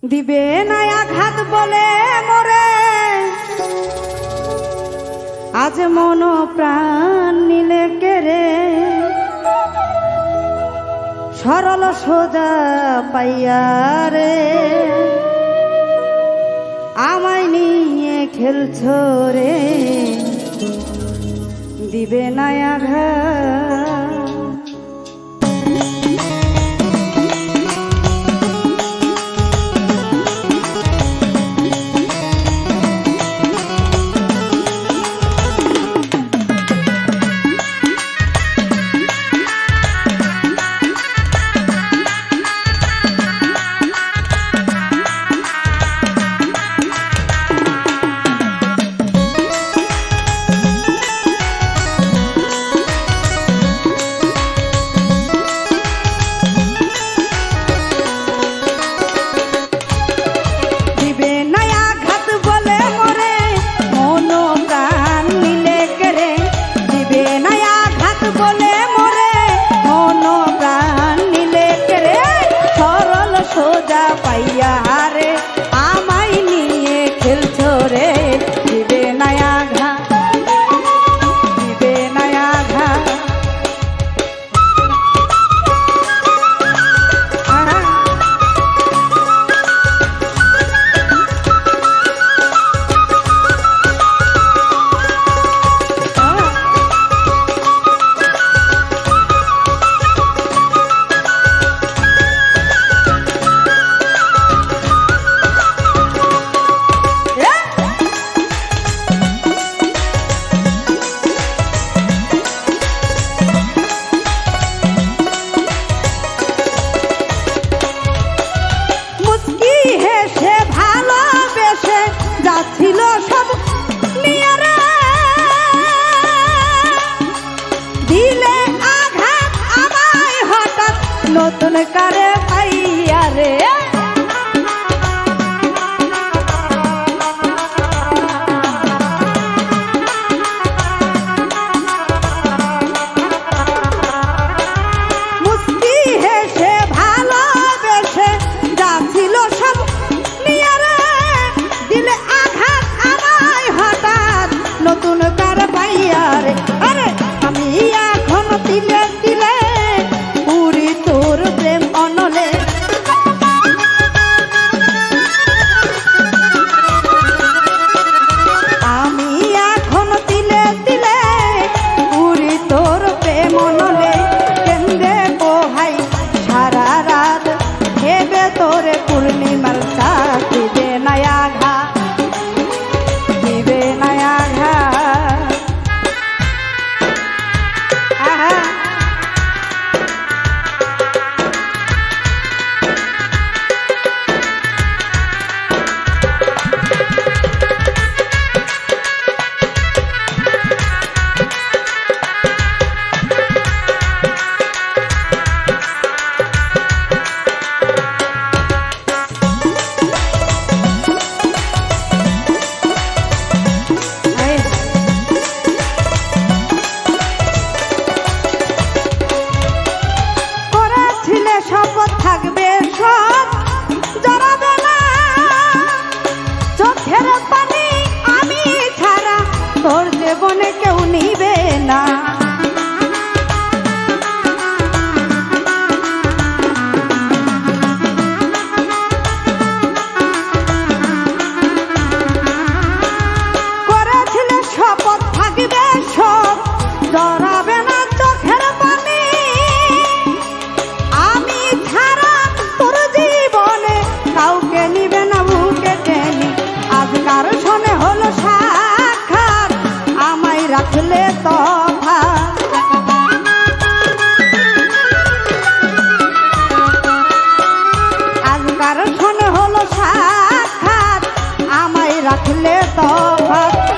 দিবে না আঘাত বলে মোরে আজ মন প্রাণ নিলে কেরে সরল সোজা পাইয়া রে আমায় নিয়ে খেলছো রে দিবে না আঘাত সোজা পাইয়া রে আমায় নিয়ে খেলছো রে দিবে না আঘাত দিবে না আঘাত ছিল সব নিয়ারে দিলে আঘাত আমায় হঠাৎ নতুন করে পাইয়া রে মুস্কি হেসে ভালোবেসে যা ছিল সব নিয়ারে দিলে নতুন কার পাইয়া রে আরে আমি এখন দিলে দিলে পুরি তোর প্রেম অনলে আমি এখন দিলে দিলে পুরি তোর প্রেম অনলে কেন্দ্রে পোহাই সারা রাত হেবে তোরে পূর্ণিমার চাঁদ দিবে না আঘাত দিবে না শপথ থাকবে সব জড়াবে না চোখের পানি আমি ছাড়া তোর জীবনে কেউ নিবে না করেছিলে শপথ থাকবে সব জড়াবে না চোখের পানি কাউকে নিবে না বুকে টেনে আজকার শোনে হলো সাক্ষাৎ আমায় রাখলে তফাৎ আজকার শোনে হলো সাক্ষাৎ আমায় রাখলে তফাৎ